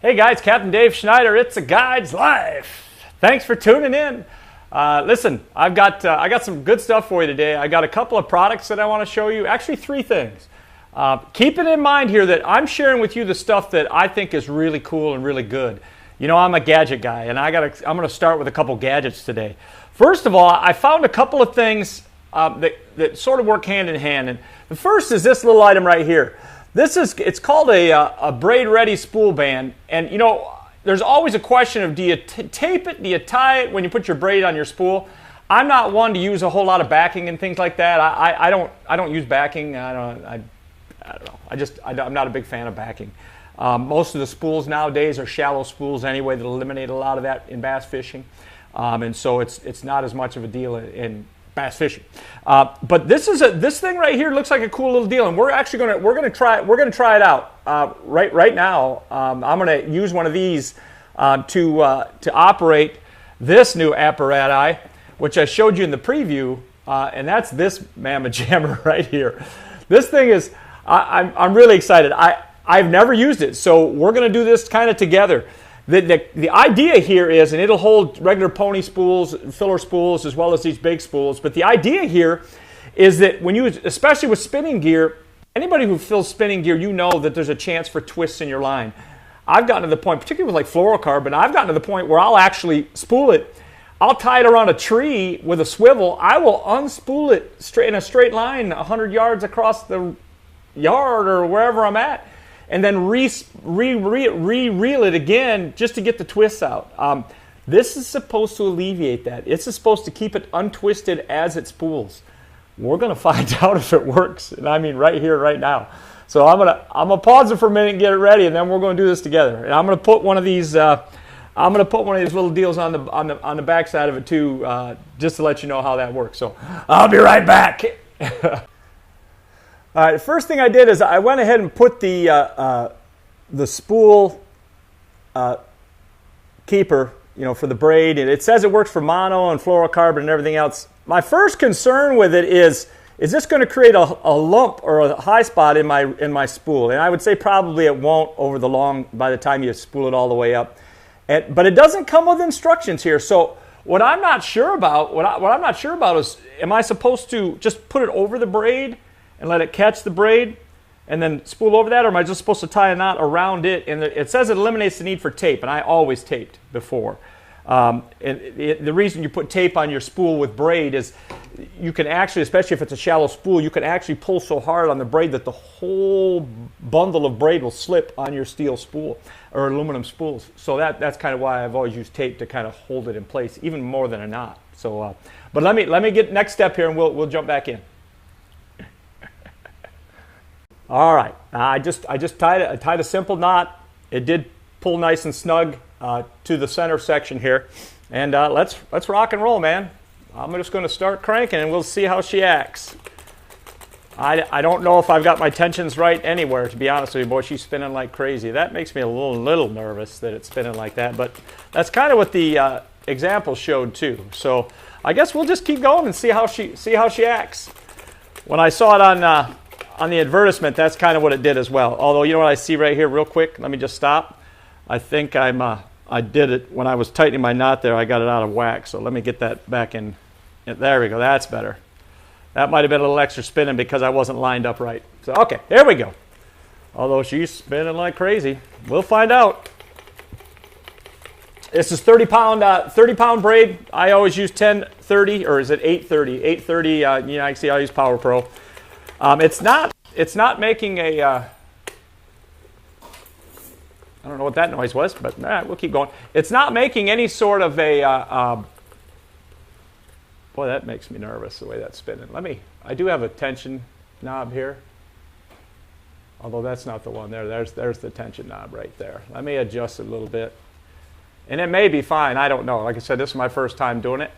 Hey guys, Captain Dave Schneider. It's a Guide's Life. Thanks for tuning in. Listen, I got some good stuff for you today. I got a couple of products that I want to show you. Actually, three things. Keep it in mind here that I'm sharing with you the stuff that I think is really cool and really good. You know, I'm a gadget guy, and I'm going to start with a couple gadgets today. First of all, I found a couple of things that sort of work hand in hand. And the first is this little item right here. It's called a braid ready spool band, and you know there's always a question of do you tape it, do you tie it when you put your braid on your spool? I'm not one to use a whole lot of backing and things like that. I don't use backing. I don't know. I'm not a big fan of backing. Most of the spools nowadays are shallow spools anyway that eliminate a lot of that in bass fishing, and so it's not as much of a deal in bass fishing. But this thing right here looks like a cool little deal, and we're gonna try it out right now. I'm gonna use one of these to operate this new apparatus, which I showed you in the preview, and that's this mamma jammer right here. This thing is I'm really excited. I've never used it, so we're gonna do this kind of together. The idea here is, and it'll hold regular pony spools, filler spools, as well as these big spools, but the idea here is that when you, especially with spinning gear, anybody who fills spinning gear, you know that there's a chance for twists in your line. I've gotten to the point, particularly with like fluorocarbon, I've gotten to the point where I'll actually spool it. I'll tie it around a tree with a swivel. I will unspool it in a straight line 100 yards across the yard or wherever I'm at, and then reel it again just to get the twists out. This is supposed to alleviate that. It's supposed to keep it untwisted as it spools. We're going to find out if it works, and I mean right here, right now. So I'm gonna pause it for a minute and get it ready, and then we're going to do this together. And I'm going to put one of these little deals on the back side of it too, just to let you know how that works. So I'll be right back. All right, the first thing I did is I went ahead and put the spool keeper, you know, for the braid. And it says it works for mono and fluorocarbon and everything else. My first concern with it is this going to create a lump or a high spot in my spool? And I would say probably it won't by the time you spool it all the way up. But it doesn't come with instructions here. So what I'm not sure about, is, am I supposed to just put it over the braid and let it catch the braid and then spool over that, or am I just supposed to tie a knot around it? And it says it eliminates the need for tape, and I always taped before. The reason you put tape on your spool with braid is you can actually, especially if it's a shallow spool, you can actually pull so hard on the braid that the whole bundle of braid will slip on your steel spool or aluminum spools. So that's kind of why I've always used tape to kind of hold it in place, even more than a knot. So, but let me get next step here, and we'll jump back in. All right, I just tied a simple knot. It did pull nice and snug to the center section here, and let's rock and roll, man. I'm just going to start cranking, and we'll see how she acts. I don't know if I've got my tensions right anywhere, to be honest with you. Boy, she's spinning like crazy. That makes me a little nervous that it's spinning like that, but that's kind of what the example showed too. So I guess we'll just keep going and see how she acts. When I saw it on the advertisement, that's kind of what it did as well. Although, you know what I see right here real quick? Let me just stop. I think I did it when I was tightening my knot there. I got it out of whack. So let me get that back in. There we go. That's better. That might have been a little extra spinning because I wasn't lined up right. So, okay, there we go. Although she's spinning like crazy. We'll find out. This is 30-pound braid. I always use 10-30, or is it 8-30? 8-30, you know, I see I use Power Pro. It's not making a, I don't know what that noise was, but we'll keep going. It's not making any sort of a, boy, that makes me nervous, the way that's spinning. I do have a tension knob here, although that's not the one there. There's the tension knob right there. Let me adjust it a little bit. And it may be fine, I don't know. Like I said, this is my first time doing it.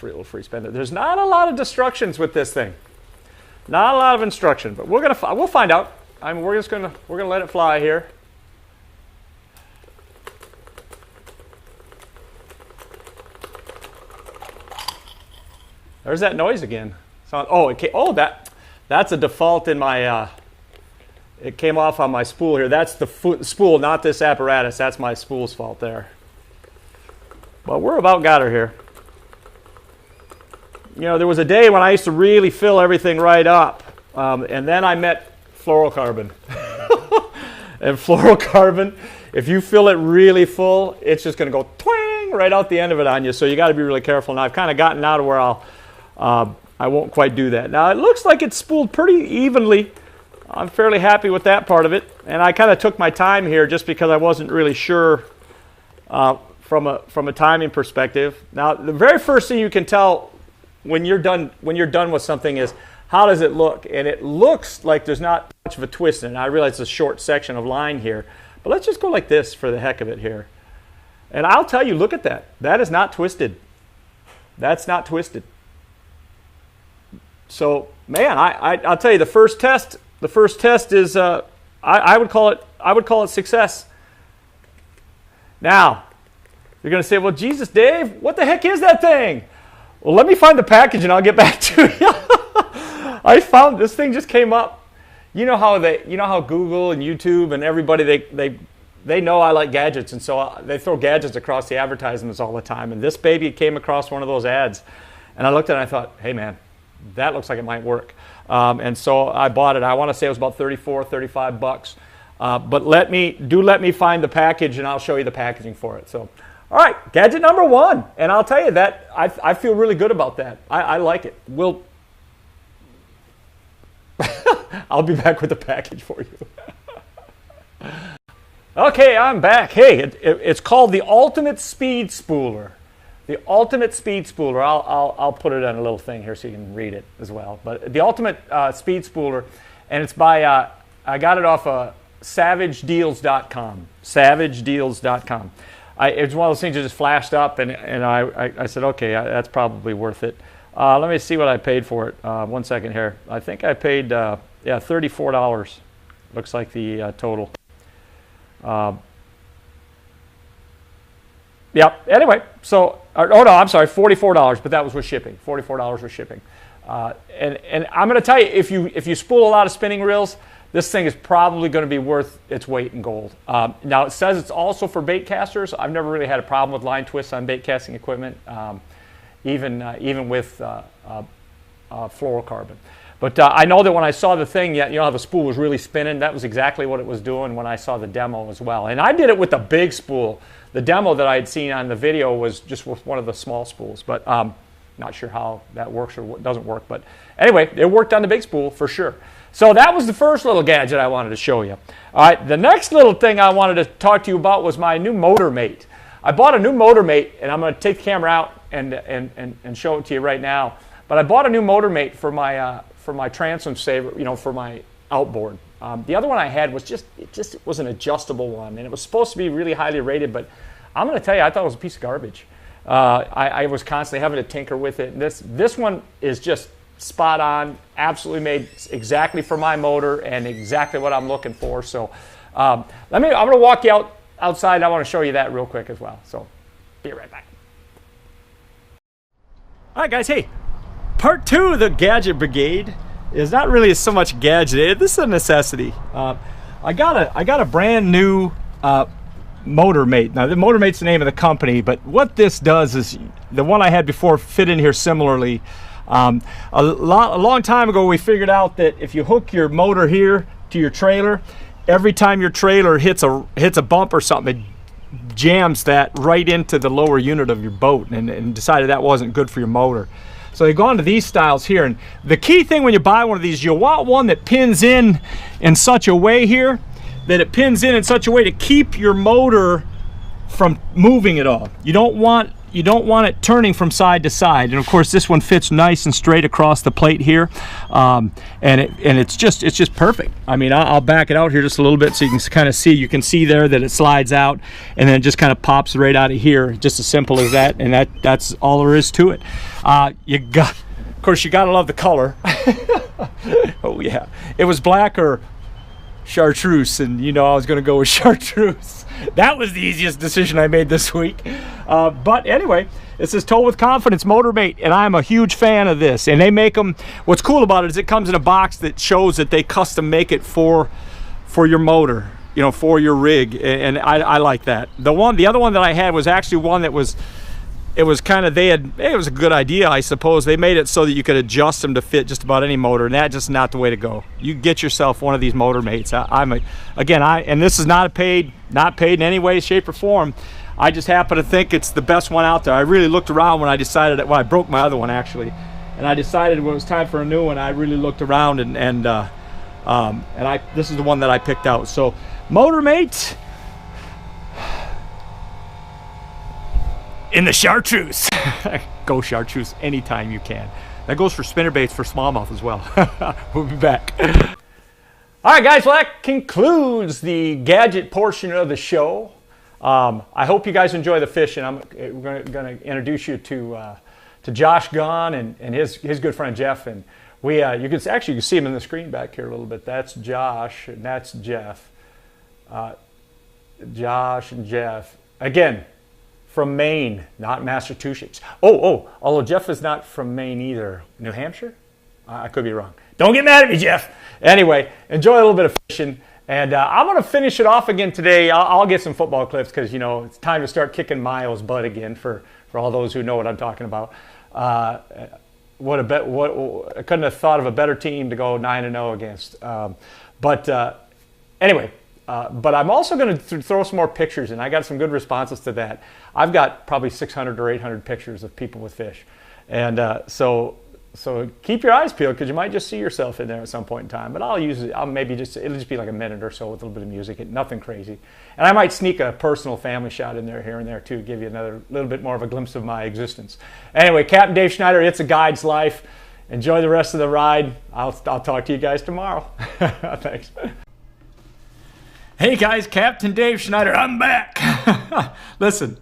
Little free spin. There's not a lot of instructions with this thing. Not a lot of instruction, but we'll find out. We're gonna let it fly here. There's that noise again. So, oh, that's a default in my, it came off on my spool here. That's the spool, not this apparatus. That's my spool's fault there. But we're about got her here. You know, there was a day when I used to really fill everything right up. And then I met fluorocarbon. And fluorocarbon, if you fill it really full, it's just going to go twang right out the end of it on you. So you got to be really careful. Now I've kind of gotten out of where I won't quite do that. Now it looks like it's spooled pretty evenly. I'm fairly happy with that part of it. And I kind of took my time here just because I wasn't really sure from a timing perspective. Now the very first thing you can tell when you're done with something is how does it look? And it looks like there's not much of a twist in it. I realize it's a short section of line here, but let's just go like this for the heck of it here. And I'll tell you, look at that. That is not twisted. That's not twisted. So, man, I'll tell you, the first test is I would call it success. Now, you're going to say, well, Jesus, Dave, what the heck is that thing? Well, let me find the package and I'll get back to you. I found this thing just came up. You know how Google and YouTube and everybody they know I like gadgets, and so they throw gadgets across the advertisements all the time. And this baby came across one of those ads, and I looked at it and I thought, hey man, that looks like it might work. And so I bought it. I want to say it was about $35. But let me find the package and I'll show you the packaging for it. So, all right, gadget number 1, and I'll tell you that I feel really good about that. I like it. I'll be back with the package for you. Okay, I'm back. Hey, it's called the Ultimate Speed Spooler. The Ultimate Speed Spooler. I'll put it on a little thing here so you can read it as well. But the Ultimate Speed Spooler, and it's by I got it off of SavageDeals.com. SavageDeals.com. It's one of those things that just flashed up, and I said, okay, that's probably worth it. Let me see what I paid for it. 1 second here. I think I paid $34. Looks like the total. Yep. Anyway, so I'm sorry, $44, but that was with shipping. $44 with shipping. And I'm going to tell you, if you spool a lot of spinning reels, this thing is probably going to be worth its weight in gold. Now it says it's also for bait casters. I've never really had a problem with line twists on bait casting equipment, even with fluorocarbon. But I know that when I saw the thing, you know how the spool was really spinning? That was exactly what it was doing when I saw the demo as well. And I did it with a big spool. The demo that I had seen on the video was just with one of the small spools. But not sure how that works or doesn't work. But anyway, it worked on the big spool for sure. So that was the first little gadget I wanted to show you. All right, the next little thing I wanted to talk to you about was my new motor mate. I bought a new motor mate, and I'm going to take the camera out and show it to you right now. But I bought a new motor mate for my transom saver, for my outboard. The other one I had was it was an adjustable one, and it was supposed to be really highly rated, but I'm going to tell you, I thought it was a piece of garbage. I was constantly having to tinker with it. And this one is just spot on, absolutely made exactly for my motor and exactly what I'm looking for. So I'm going to walk you outside. I want to show you that real quick as well. So be right back. All right, guys. Hey, part 2 of the Gadget Brigade is not really so much gadget. This is a necessity. I got a brand new motor mate. Now the motor mate's the name of the company, but what this does is the one I had before fit in here similarly. A long time ago we figured out that if you hook your motor here to your trailer, every time your trailer hits a bump or something, it jams that right into the lower unit of your boat, and decided that wasn't good for your motor. So they've gone to these styles here, and the key thing when you buy one of these, you'll want one that pins in such a way here that it pins in such a way to keep your motor from moving at all. You don't want it turning from side to side. And of course this one fits nice and straight across the plate here, and it's just perfect. I mean, I'll back it out here just a little bit so you can kind of see. You can see there that it slides out and then it just kind of pops right out of here, just as simple as that. And that's all there is to it. Of course you gotta love the color. Oh yeah, it was black or chartreuse, and you know I was going to go with chartreuse. That was the easiest decision I made this week. But anyway, it says tow with confidence motor mate, and I'm a huge fan of this. And they make them, what's cool about it is it comes in a box that shows that they custom make it for your motor, you know, for your rig, and I like that. The other one that I had was actually one that was, it was kind of, it was a good idea, I suppose. They made it so that you could adjust them to fit just about any motor, and that's just not the way to go. You get yourself one of these motor mates. And this is not paid in any way, shape, or form. I just happen to think it's the best one out there. I really looked around when I decided, well, I broke my other one actually, and I decided when it was time for a new one, I really looked around and this is the one that I picked out. So, motor mate in the chartreuse. Go chartreuse anytime you can. That goes for spinnerbaits for smallmouth as well. We'll be back. All right, guys, well, that concludes the gadget portion of the show. I hope you guys enjoy the fishing. I'm going to introduce you to Josh Gunn and his good friend Jeff. And you can see him in the screen back here a little bit. That's Josh and that's Jeff. Josh and Jeff. Again, from Maine, not Massachusetts. Although Jeff is not from Maine either. New Hampshire? I could be wrong. Don't get mad at me, Jeff. Anyway, enjoy a little bit of fishing. And I'm going to finish it off again today. I'll get some football clips because, you know, it's time to start kicking Miles' butt again for all those who know what I'm talking about. I couldn't have thought of a better team to go 9-0 against. Anyway. But I'm also going to throw some more pictures in. I got some good responses to that. I've got probably 600 or 800 pictures of people with fish. And so keep your eyes peeled because you might just see yourself in there at some point in time. But it'll just be like a minute or so with a little bit of music, nothing crazy. And I might sneak a personal family shot in there here and there too, give you another little bit more of a glimpse of my existence. Anyway, Captain Dave Schneider, It's a Guide's Life. Enjoy the rest of the ride. I'll talk to you guys tomorrow. Thanks. Hey guys, Captain Dave Schneider, I'm back. Listen,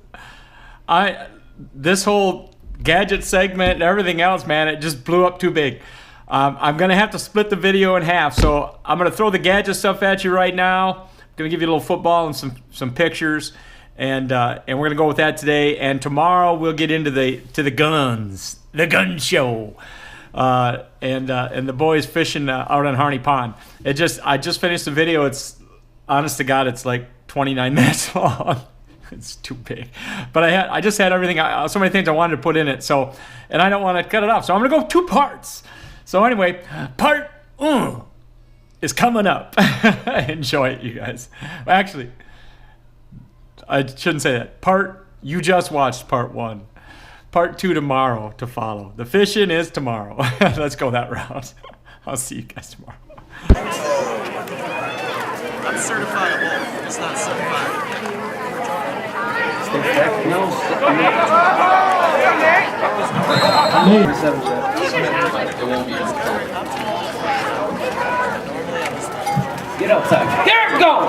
this whole gadget segment and everything else, man, it just blew up too big. I'm gonna have to split the video in half, so I'm gonna throw the gadget stuff at you right now. I'm gonna give you a little football and some pictures, and we're gonna go with that today. And tomorrow we'll get into the guns, the gun show. And the boys fishing out on Harney Pond. I just finished the video. It's honest to God, it's like 29 minutes long. It's too big. But I just had everything, so many things I wanted to put in it. So, and I don't want to cut it off. So I'm going to go 2 parts. So anyway, part 1 is coming up. Enjoy it, you guys. Well, actually, I shouldn't say that. You just watched part 1. Part 2 tomorrow to follow. The fishing is tomorrow. Let's go that route. I'll see you guys tomorrow. I'm certifiable. It's not certified. Get outside. There it goes!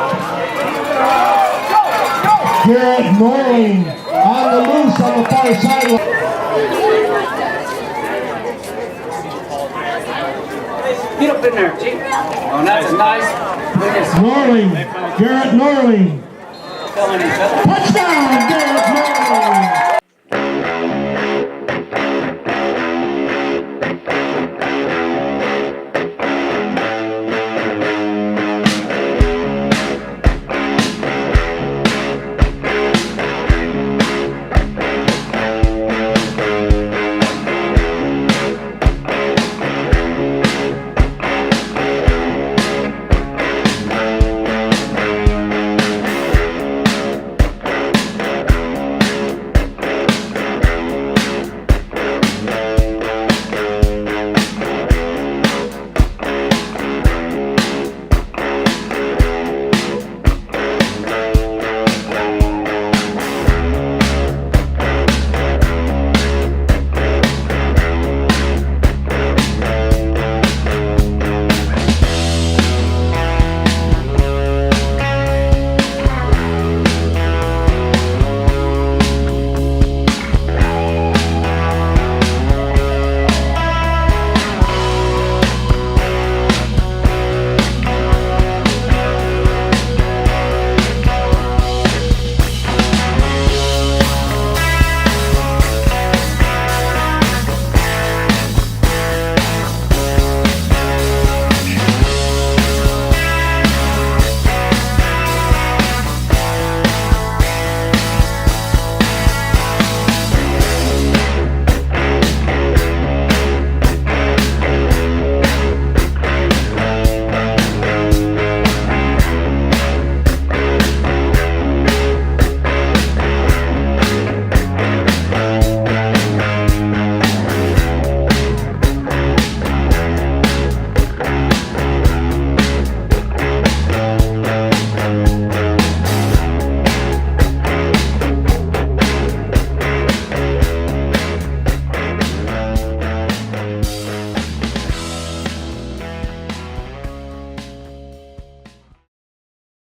Garrett Norling on the loose on the far sideline. Get up in there, Chief. Oh, that's a nice. Norling, Garrett Norling. Touchdown, Garrett Norling.